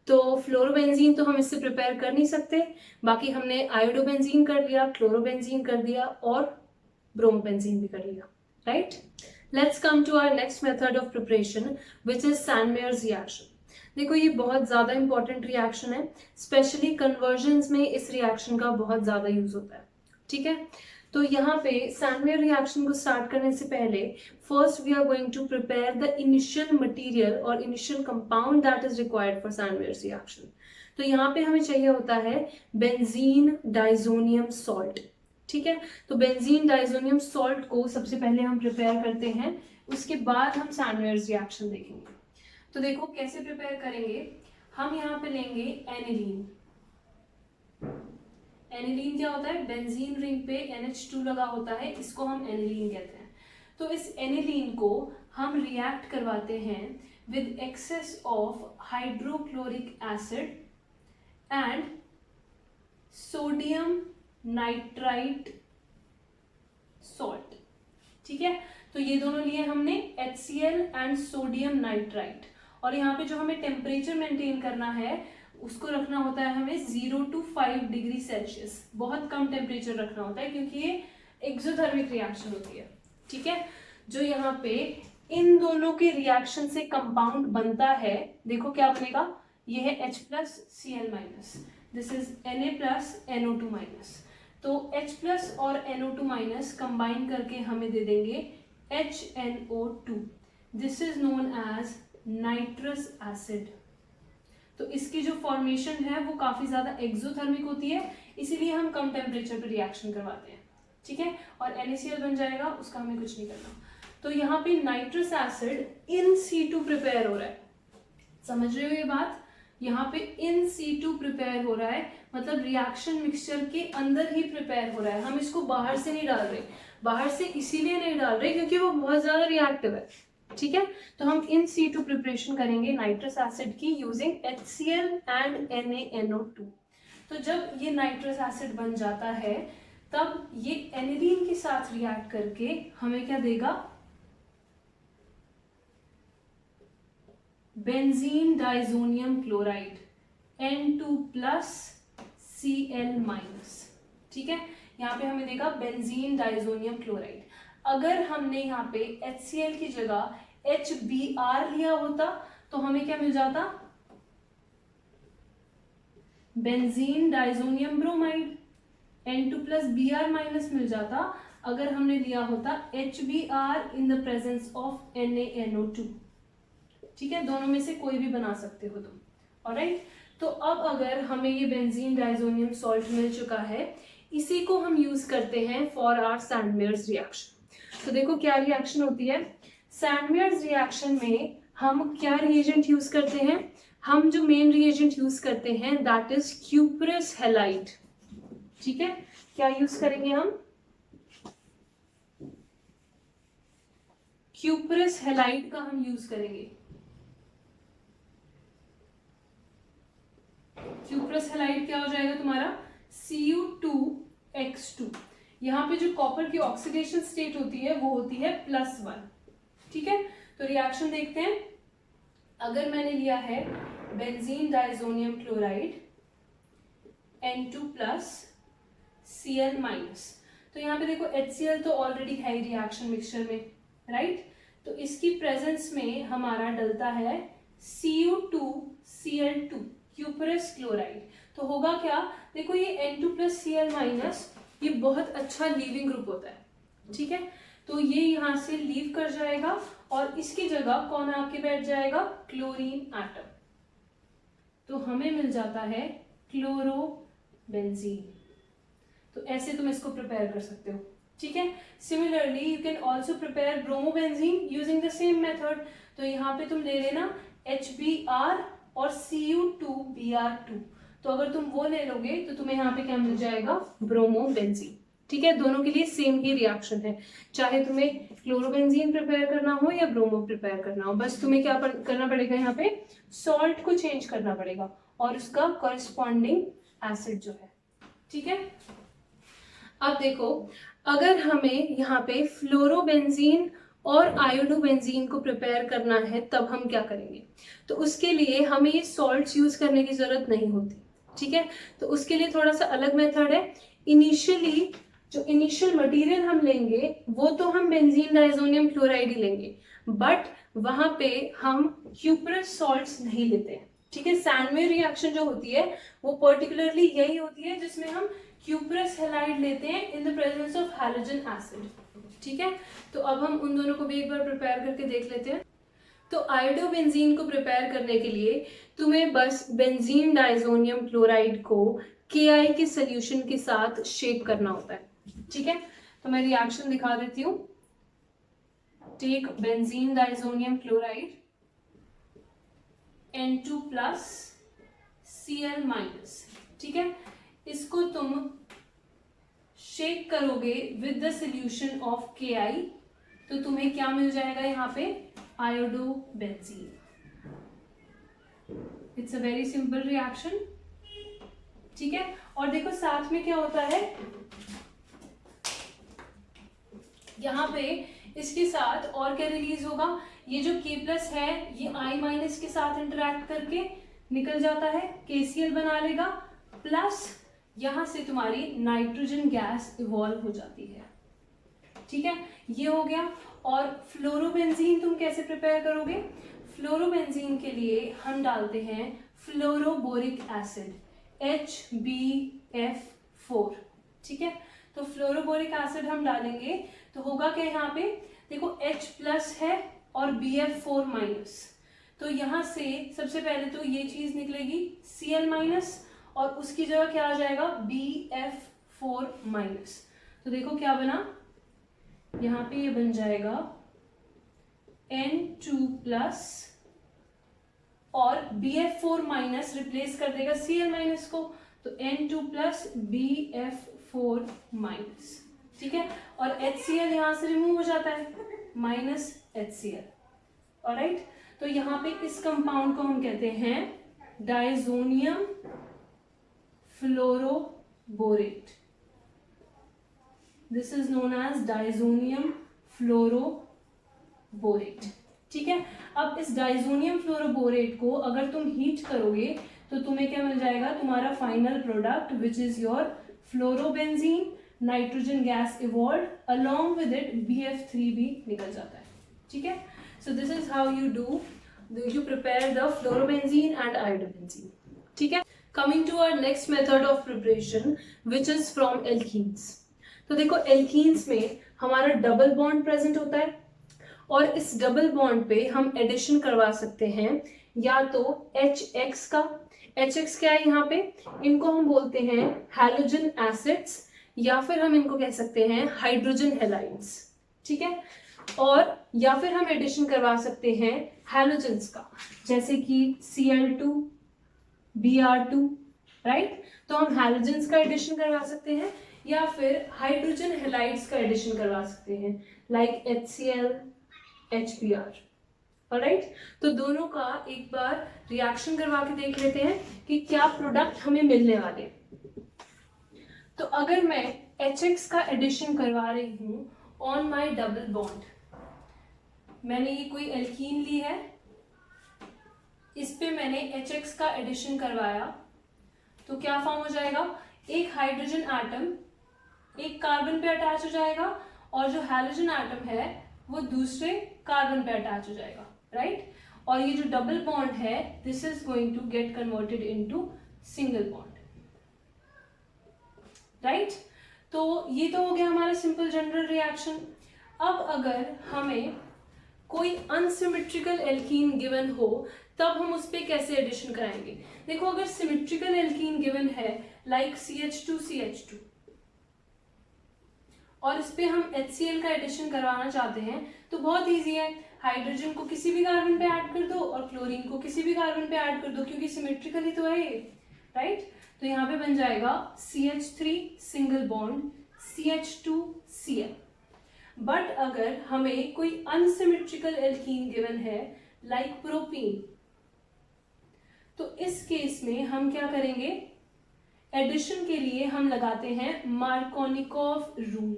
तो फ्लोरोबेंजीन तो हम इससे प्रिपेयर कर नहीं सकते, बाकी हमने आयोडोबेंजीन कर लिया, क्लोरोबेंजीन कर दिया और ब्रोमोबेंजीन भी कर लिया, right. Let's come to our next method of preparation which is Sandmeyer's reaction. देखो ये बहुत ज्यादा इंपॉर्टेंट रिएक्शन है, स्पेशली कन्वर्जन्स में इस रिएक्शन का बहुत ज्यादा यूज होता है। ठीक है, तो यहाँ पे सैंडमेयर रिएक्शन को स्टार्ट करने से पहले first we are going to prepare the initial material और initial compound that is required for Sandmeyer reaction. तो यहाँ पे हमें चाहिए होता है बेंजीन डाइजोनियम सॉल्ट। ठीक है, तो बेंजीन डाइजोनियम सॉल्ट को सबसे पहले हम प्रिपेयर करते हैं, उसके बाद हम सैंडमेयर रिएक्शन देखेंगे। तो देखो कैसे प्रिपेयर करेंगे, हम यहाँ पे लेंगे एनिलीन। एनिलीन क्या होता है, बेंजीन रिंग पे NH2 लगा होता है, इसको हम एनिलीन कहते हैं। तो इस एनिलीन को हम रिएक्ट करवाते हैं with excess of hydrochloric acid and sodium nitrite salt. ठीक है, तो ये दोनों लिए हमने HCl एंड सोडियम नाइट्राइट, और यहाँ पे जो हमें टेम्परेचर मेंटेन करना है उसको रखना होता है हमें 0 to 5 डिग्री सेल्सियस, बहुत कम टेम्परेचर रखना होता है क्योंकि ये एक्सोथर्मिक रिएक्शन होती है। ठीक है, जो यहाँ पे इन दोनों के रिएक्शन से कंपाउंड बनता है, देखो क्या बनेगा, ये है H+Cl-, दिस इज Na+NO2-। तो H+ और NO2- कंबाइन करके हमें दे देंगे HNO2, this is known as nitrous acid. तो इसकी जो फॉर्मेशन है वो काफी ज्यादा एक्सोथर्मिक होती है, इसीलिए हम कम टेम्परेचर पर रिएक्शन करवाते हैं। ठीक है, और NaCl बन जाएगा, उसका हमें कुछ नहीं करना। तो यहाँ पे nitrous acid in C2 prepare हो रहा है, समझ रहे हो ये बात, यहाँ पे इन C2 प्रिपेयर हो रहा है, मतलब रिएक्शन मिक्सचर के अंदर ही प्रिपेयर हो रहा है, हम इसको बाहर से नहीं डाल रहे। बाहर से इसीलिए नहीं डाल रहे क्योंकि वो बहुत ज्यादा रिएक्टिव है। ठीक है, तो हम इन C2 प्रिपरेशन करेंगे नाइट्रस एसिड की यूजिंग HCl एंड NaNO2। तो जब ये नाइट्रस एसिड बन जाता है तब ये एनिलीन के साथ रिएक्ट करके हमें क्या देगा, बेंजीन डाइजोनियम क्लोराइड N2+Cl-। ठीक है, यहाँ पे हमें देगा बेंजीन डाइजोनियम क्लोराइड। अगर हमने यहाँ पे HCl की जगह HBr लिया होता तो हमें क्या मिल जाता, बेंजीन डाइजोनियम ब्रोमाइड N2+Br- मिल जाता, अगर हमने लिया होता HBr in the presence of NaNO2। ठीक है, दोनों में से कोई भी बना सकते हो तुम। ऑलराइट, तो अब अगर हमें ये बेंजीन डाइजोनियम सॉल्ट मिल चुका है, इसी को हम यूज करते हैं फॉर आवर सैंडमेयर्स रिएक्शन। तो देखो क्या रिएक्शन होती है सैंडमेयर्स रिएक्शन में, हम क्या रिएजेंट यूज करते हैं, हम जो मेन रिएजेंट यूज करते हैं दैट इज क्यूपरस हैलाइड। ठीक है, क्या यूज करेंगे हम, क्यूपरस हैलाइड का हम यूज करेंगे। क्यूप्रस हैलाइड क्या हो जाएगा तुम्हारा Cu2X2। यहाँ पे जो कॉपर की ऑक्सीडेशन स्टेट होती है वो होती है +1। ठीक है, तो रिएक्शन देखते हैं। अगर मैंने लिया है benzene diazonium chloride N2+ Cl-, तो यहाँ पे देखो HCl तो ऑलरेडी है रिएक्शन मिक्सचर में, राइट। तो इसकी प्रेजेंस में हमारा डलता है Cu2Cl2 क्यूपरस क्लोराइड। तो होगा क्या, देखो ये N2+ Cl-, ये बहुत अच्छा लीविंग ग्रुप होता है, ठीक है। तो ये यहाँ से लीव कर जाएगा और इसकी जगह कौन आके बैठ जाएगा, क्लोरीन एटम। तो हमें मिल जाता है क्लोरोबेंजीन। तो ऐसे तुम इसको प्रिपेयर कर सकते हो, ठीक है। Similarly you can also prepare bromobenzene using the same method. तो यहाँ पे तुम ले लेना HBr और Cu2Br2। तो अगर तुम वो ले लोगे तो तुम्हें यहाँ पे क्या मिल जाएगा, ब्रोमोबेंजीन। ठीक है, दोनों के लिए सेम ही रिएक्शन है, चाहे तुम्हें क्लोरोबेंजीन प्रिपेयर करना हो या ब्रोमो प्रिपेयर करना हो। बस तुम्हें क्या करना पड़ेगा, यहाँ पे सॉल्ट को चेंज करना पड़ेगा और उसका कॉरेस्पॉन्डिंग एसिड जो है, ठीक है। अब देखो, अगर हमें यहाँ पे फ्लोरोबेंजीन और आयोडोबेंजीन को प्रिपेयर करना है तब हम क्या करेंगे, तो उसके लिए हमें ये सॉल्ट्स यूज करने की जरूरत नहीं होती, ठीक है। तो उसके लिए थोड़ा सा अलग मेथड है। इनिशियली जो इनिशियल मटेरियल हम लेंगे वो तो हम बेंजीन डाइजोनियम क्लोराइड ही लेंगे, बट वहां पे हम क्यूपरस सॉल्ट्स नहीं लेते हैं, ठीक है। सैंडवेयर रिएक्शन जो होती है वो पर्टिकुलरली यही होती है जिसमें हम क्यूपरस हैलाइड लेते हैं इन the presence of halogen acid, ठीक है। तो अब हम उन दोनों को भी एक बार प्रिपेयर करके देख लेते हैं। तो आयोडोबेंजीन को प्रिपेयर करने के लिए तुम्हें बस बेंजीन डाइजोनियम क्लोराइड को Ki के सोल्यूशन के साथ शेक करना होता है, ठीक है। तो मैं रिएक्शन दिखा देती हूँ। Take benzene diazonium chloride N2+ Cl-, ठीक है। इसको तुम शेक करोगे with the solution of Ki, तो तुम्हें क्या मिल जाएगा यहाँ पे, iodobenzene. It's a very simple reaction, ठीक है। और देखो साथ में क्या होता है, यहाँ पे इसके साथ और क्या रिलीज होगा, ये जो K+ है ये I- के साथ इंटरैक्ट करके निकल जाता है, KCl बना लेगा, प्लस यहां से तुम्हारी नाइट्रोजन गैस इवॉल्व हो जाती है, ठीक है। ये हो गया। और फ्लोरोबेंजीन तुम कैसे प्रिपेयर करोगे, फ्लोरोबेंजीन के लिए हम डालते हैं फ्लोरोबोरिक एसिड HbF4, ठीक है। तो फ्लोरोबोरिक एसिड हम डालेंगे तो होगा क्या, यहाँ पे देखो H+ है और BF4-, तो यहाँ से सबसे पहले तो ये चीज निकलेगी Cl-, और उसकी जगह क्या आ जाएगा, BF4-। तो देखो क्या बना, यहाँ पे ये बन जाएगा N2+ और BF4- रिप्लेस कर देगा Cl- को, तो N2+ BF4-, ठीक है। और HCl यहां से रिमूव हो जाता है, -HCl, ऑलराइट। तो यहाँ पे इस कंपाउंड को हम कहते हैं diazonium fluoroborate. This is known as diazonium fluoroborate, ठीक है। अब इस डाइजोनियम फ्लोरोबोरेट को अगर तुम हीट करोगे तो तुम्हें क्या मिल जाएगा, तुम्हारा final product which is your fluorobenzene, nitrogen gas evolve, along with it BF3 भी निकल जाता है, ठीक है। So this is how you prepare the fluorobenzene and iodobenzene, ठीक है। Coming to our next method of preparation which is from alkenes। तो देखो alkenes में हमारा डबल बॉन्ड प्रेजेंट होता है और इस डबल बॉन्ड पे हम एडिशन करवा सकते हैं या तो HX का, HX क्या है यहाँ पे, इनको हम बोलते हैं हैलोजन एसिड्स, या फिर हम इनको कह सकते हैं हाइड्रोजन हैलाइड्स, ठीक है। और या फिर हम एडिशन करवा सकते हैं हैलोजेंस का, जैसे कि Cl2 Br2, राइट। तो हम हैलोजेंस का एडिशन करवा सकते हैं या फिर हाइड्रोजन हैलाइड्स का एडिशन करवा सकते हैं, लाइक HCl HBr, ऑलराइट, तो दोनों का एक बार रिएक्शन करवा के देख लेते हैं कि क्या प्रोडक्ट हमें मिलने वाले। तो अगर मैं HX का एडिशन करवा रही हूं ऑन माय डबल बॉन्ड, मैंने ये कोई एल्कीन ली है, इस पे मैंने HX का एडिशन करवाया, तो क्या फॉर्म हो जाएगा, एक हाइड्रोजन एटम एक कार्बन पे अटैच हो जाएगा और जो हैलोजन एटम है वो दूसरे कार्बन पे अटैच हो जाएगा, राइट। और ये जो डबल बॉन्ड है this is going to get converted into single bond, right. तो ये तो हो गया हमारा सिंपल जनरल रिएक्शन। अब अगर हमें कोई अनसिमेट्रिकल एल्कीन गिवन हो तब हम उस पर कैसे एडिशन कराएंगे। देखो अगर सिमेट्रिकल एल्कीन गिवन है लाइक CH2CH2 और इस पे हम HCl का एडिशन करवाना चाहते हैं तो बहुत इजी है, हाइड्रोजन को किसी भी कार्बन पे ऐड कर दो और क्लोरीन को किसी भी कार्बन पे ऐड कर दो, क्योंकि सिमेट्रिकली तो है ये, राइट। तो यहाँ पे बन जाएगा CH3 single bond CH2Cl। But अगर हमें कोई अनसिमेट्रिकल एल्कीन गिवन है लाइक प्रोपीन, तो इस केस में हम क्या करेंगे, एडिशन के लिए हम लगाते हैं मार्कोनिकॉफ रूल,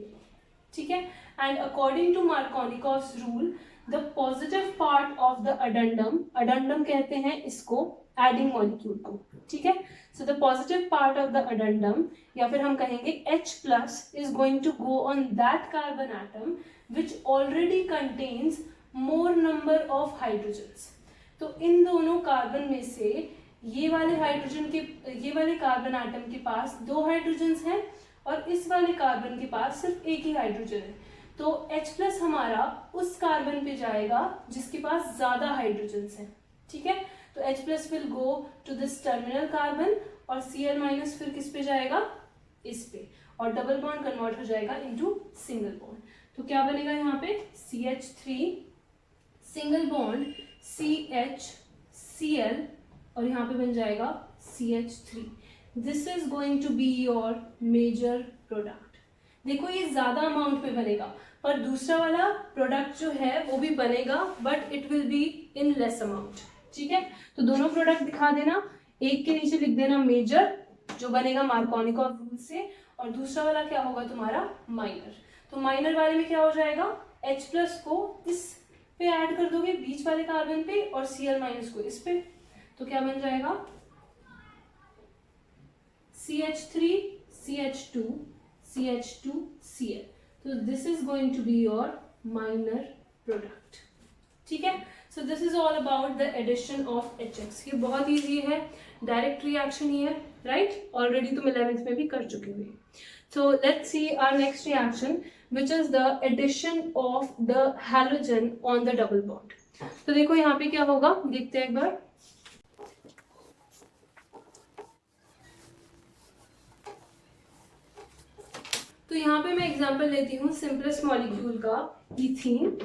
ठीक है। And according to Markovnikov rule the positive part of the addendum, addendum कहते हैं इसको एडिंग मॉलिक्यूल को, ठीक है। So the positive part of the addendum या फिर हम कहेंगे H+ is going to go on that carbon atom which already contains more number of hydrogens। तो इन दोनों कार्बन में से ये वाले हाइड्रोजन के, ये वाले कार्बन एटम के पास 2 हाइड्रोजन्स हैं और इस वाले कार्बन के पास सिर्फ एक ही हाइड्रोजन है। तो H+ हमारा उस कार्बन पे जाएगा जिसके पास ज्यादा हाइड्रोजन्स हैं, ठीक है। तो H+ will go to this terminal carbon और Cl- फिर किस पे जाएगा, इस पे, और डबल बॉन्ड कन्वर्ट हो जाएगा इनटू सिंगल बॉन्ड। तो क्या बनेगा यहाँ पे CH3 सिंगल बॉन्ड CH और यहाँ पे बन जाएगा CH3। This is going to be your major product. देखो ये ज्यादा अमाउंट में बनेगा पर दूसरा वाला प्रोडक्ट जो है वो भी बनेगा but it will be in less amount, ठीक है। तो दोनों प्रोडक्ट दिखा देना, एक के नीचे लिख देना मेजर जो बनेगा मार्कोनिकॉफ रूल से, और दूसरा वाला क्या होगा तुम्हारा माइनर। तो माइनर वाले में क्या हो जाएगा, H+ को इस पे ऐड कर दोगे बीच वाले कार्बन पे और Cl- को इस पे, तो क्या बन जाएगा CH3 CH2 CH2Cl। तो this is going to be your minor product, ठीक है। So this is all about the addition of HX। ये बहुत ईजी है, डायरेक्ट रिएक्शन ही है, राइट। ऑलरेडी तुम 11th में भी कर चुके हुए। So let's see our next reaction which is the addition of the halogen on the double bond. तो देखो यहाँ पे क्या होगा, देखते हैं एक बार। तो यहाँ पे मैं एग्जांपल लेती हूँ सिंपलेस्ट मॉलिक्यूल का, ethene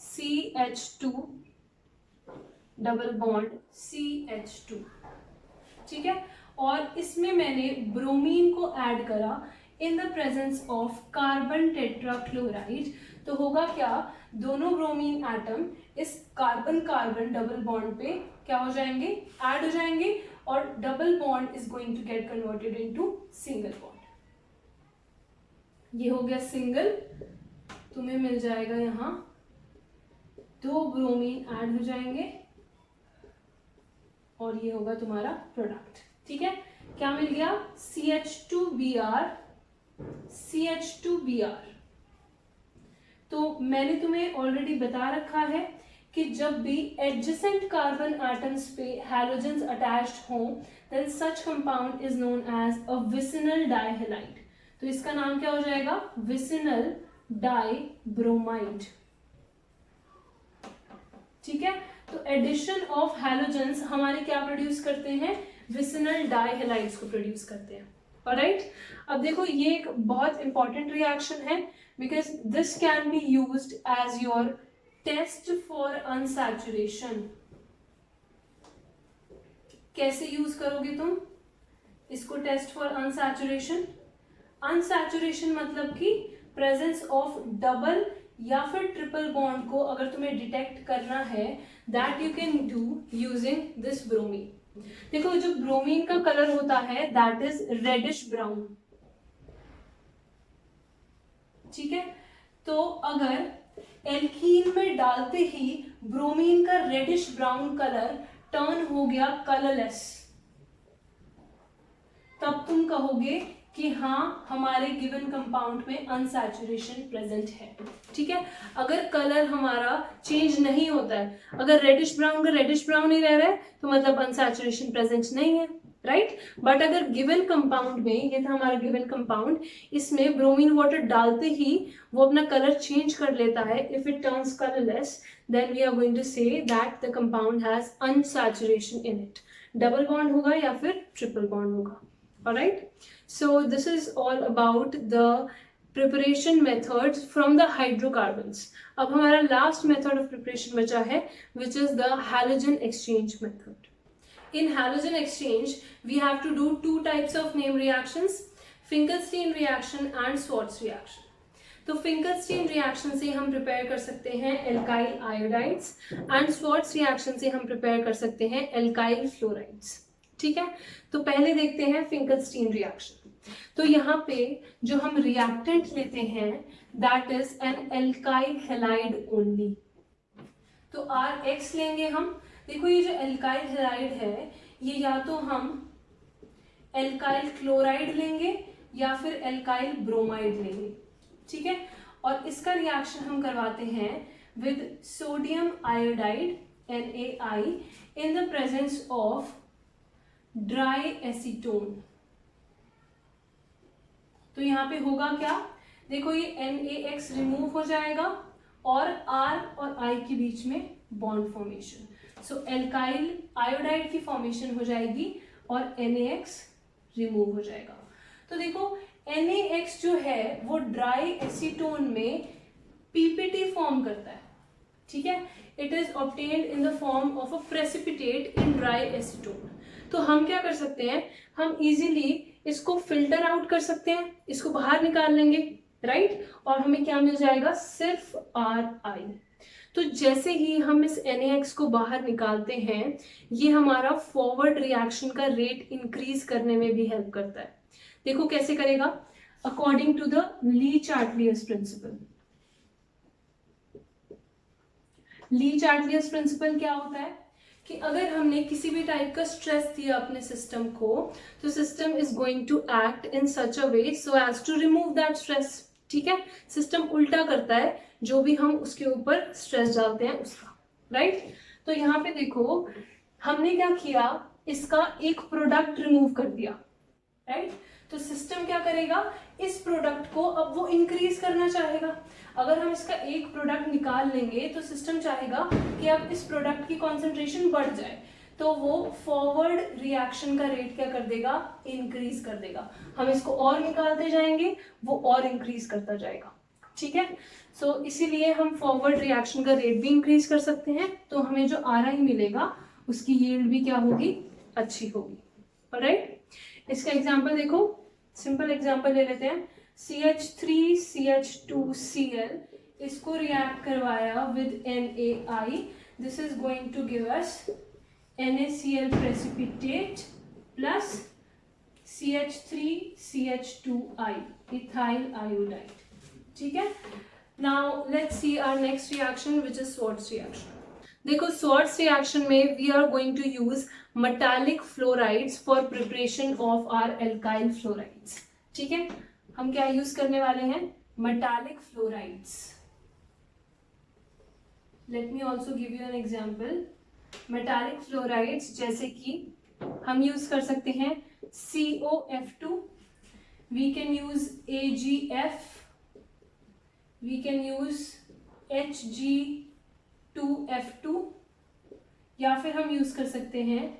CH2 double bond CH2, ठीक है। और इसमें मैंने ब्रोमीन को ऐड करा in the presence of carbon tetrachloride. तो होगा क्या, दोनों ब्रोमीन एटम इस कार्बन कार्बन डबल बॉन्ड पे क्या हो जाएंगे, ऐड हो जाएंगे, और double bond is going to get converted into single bond. ये हो गया सिंगल, तुम्हें मिल जाएगा यहाँ 2 ब्रोमीन ऐड हो जाएंगे और ये होगा तुम्हारा प्रोडक्ट, ठीक है। क्या मिल गया, CH2Br CH2Br। तो मैंने तुम्हें ऑलरेडी बता रखा है कि जब भी एडजेसेंट कार्बन एटम्स पे हैलोजेंस अटैच्ड हों then such compound is known as a vicinal dihalide. तो इसका नाम क्या हो जाएगा, विसिनल डाइब्रोमाइड, ठीक है। तो एडिशन ऑफ हैलोजेंस हमारे क्या प्रोड्यूस करते हैं, विसिनल डाइहैलाइड्स को प्रोड्यूस करते हैं, ऑलराइट। अब देखो ये एक बहुत इंपॉर्टेंट रिएक्शन है because this can be used as your test for unsaturation. कैसे यूज करोगे तुम इसको टेस्ट फॉर अनसैचुरेशन, अनसैचुरेशन मतलब कि प्रेजेंस ऑफ डबल या फिर ट्रिपल बॉन्ड को अगर तुम्हें डिटेक्ट करना है, that you can do using this bromine. देखो जो ब्रोमीन का कलर होता है दैट इज रेडिश ब्राउन, ठीक है। तो अगर एल्कीन में डालते ही ब्रोमीन का रेडिश ब्राउन कलर टर्न हो गया कलरलेस, तब तुम कहोगे कि हाँ हमारे गिवन कंपाउंड में अनसैचुरेशन प्रेजेंट है, ठीक है। अगर कलर हमारा चेंज नहीं होता है, अगर रेडिश ब्राउन का रेडिश ब्राउन ही रह रहा है तो मतलब अनसैचुरेशन प्रेजेंट नहीं है, राइट। बट अगर गिवन कंपाउंड में, ये था हमारा गिवन कंपाउंड, इसमें ब्रोमीन वाटर डालते ही वो अपना कलर चेंज कर लेता है, if it turns colourless, then we are going to say that the compound has unsaturation in it. Double bond होगा या फिर ट्रिपल बॉन्ड होगा। Alright, so this is all about the preparation methods from the hydrocarbons. अब हमारा last method of preparation बचा है, which is the halogen exchange method. In halogen exchange, we have to do two types of name reactions, Finkelstein reaction and Schwarz reaction. तो Finkelstein reaction से हम prepare कर सकते हैं alkyl iodides and Swarts reaction से हम prepare कर सकते हैं एल्काइल फ्लोराइड्स, ठीक है। तो पहले देखते हैं फिंकलस्टीन रिएक्शन। तो यहाँ पे जो हम रिएक्टेंट लेते हैं that is an alkyl halide only. तो Rx लेंगे हम। देखो ये जो एल्काइल हैलाइड है ये या तो हम एल्काइल क्लोराइड लेंगे या फिर एल्काइल ब्रोमाइड लेंगे, ठीक है। और इसका रिएक्शन हम करवाते हैं with sodium iodide NaI in the presence of dry acetone. तो यहाँ पे होगा क्या, देखो ये NaX रिमूव हो जाएगा और R और I के बीच में बॉन्ड फॉर्मेशन, सो एल्काइल आयोडाइड की फॉर्मेशन हो जाएगी और NaX रिमूव हो जाएगा। तो देखो NaX जो है वो ड्राई एसीटोन में PPT फॉर्म करता है, ठीक है। It is obtained in the form of a precipitate in dry acetone. तो हम क्या कर सकते हैं, हम इजीली इसको फिल्टर आउट कर सकते हैं, इसको बाहर निकाल लेंगे, राइट। और हमें क्या मिल जाएगा, सिर्फ Ri। तो जैसे ही हम इस NaX को बाहर निकालते हैं ये हमारा फॉरवर्ड रिएक्शन का रेट इंक्रीज करने में भी हेल्प करता है। देखो कैसे करेगा, according to the Le Chatelier's principle. Le Chatelier's principle क्या होता है कि अगर हमने किसी भी टाइप का स्ट्रेस दिया अपने सिस्टम को तो system is going to act in such a way so as to remove that stress, ठीक है। सिस्टम उल्टा करता है जो भी हम उसके ऊपर स्ट्रेस डालते हैं उसका, राइट। तो यहाँ पे देखो हमने क्या किया, इसका एक प्रोडक्ट रिमूव कर दिया, राइट। तो सिस्टम क्या करेगा, इस प्रोडक्ट को अब वो इंक्रीज करना चाहेगा। अगर हम इसका एक प्रोडक्ट निकाल लेंगे तो सिस्टम चाहेगा कि अब इस प्रोडक्ट की कॉन्सेंट्रेशन बढ़ जाए, तो वो फॉरवर्ड रिएक्शन का रेट क्या कर देगा, इंक्रीज कर देगा। हम इसको और निकालते जाएंगे वो और इंक्रीज करता जाएगा, ठीक है। सो इसीलिए हम फॉरवर्ड रिएक्शन का रेट भी इंक्रीज कर सकते हैं, तो हमें जो Ri मिलेगा उसकी यील्ड भी क्या होगी, अच्छी होगी, ऑलराइट। इसका एग्जाम्पल देखो, सिंपल एग्जाम्पल ले लेते हैं। CH3CH2Cl, इसको रिएक्ट करवाया with NaI, this is going to give us NaCl precipitate plus CH3CH2I, ethyl iodide, ठीक है। Now let's see our next reaction which is Schwarz reaction. देखो Schwarz reaction में we are going to use metallic fluorides for preparation of our alkyl fluorides, ठीक है। हम क्या use करने वाले हैं, metallic fluorides. Let me also give you an example. Metallic fluorides जैसे कि हम यूज कर सकते हैं COF2, we can use AgF, we can use Hg2F2 या फिर हम यूज कर सकते हैं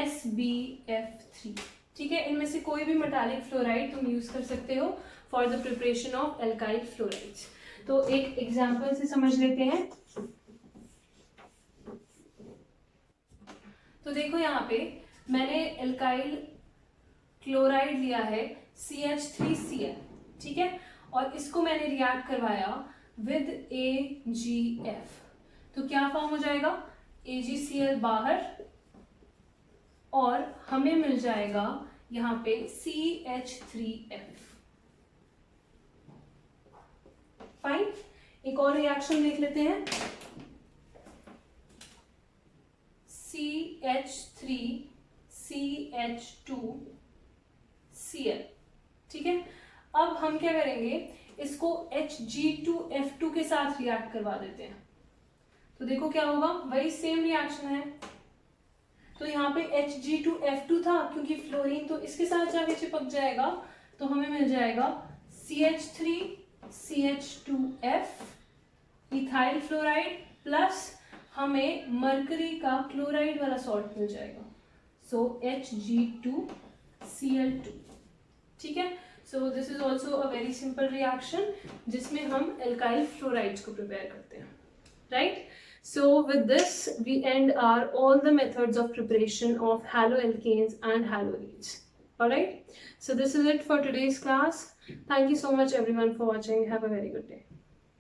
SbF3, ठीक है। इनमें से कोई भी मेटालिक फ्लोराइड तुम यूज कर सकते हो for the preparation of alkyl fluorides. तो एक एग्जाम्पल से समझ लेते हैं। तो देखो यहाँ पे मैंने एल्काइल क्लोराइड लिया है CH3Cl, ठीक है। और इसको मैंने रिएक्ट करवाया with AgF, तो क्या फॉर्म हो जाएगा, AgCl बाहर और हमें मिल जाएगा यहाँ पे CH3F। फाइन, एक और रिएक्शन देख लेते हैं, CH3CH2Cl। ठीक है, अब हम क्या करेंगे, इसको Hg2F2 के साथ रिएक्ट करवा देते हैं। तो देखो क्या होगा, वही सेम रिएक्शन है। तो यहाँ पे Hg2F2 था, क्योंकि फ्लोरीन तो इसके साथ जाके चिपक जाएगा, तो हमें मिल जाएगा CH3CH2F इथाइल फ्लोराइड प्लस हमें मरकरी का क्लोराइड वाला सॉल्ट मिल जाएगा, सो Hg2Cl2। ठीक है, so this is also a very simple reaction जिसमें हम एल्काइल फ्लोराइड्स को प्रिपेयर करते हैं, right. So with this we end our all the methods of preparation of haloalkanes and haloarenes. Alright, so this is it for today's class. Thank you so much everyone for watching. Have a very good day.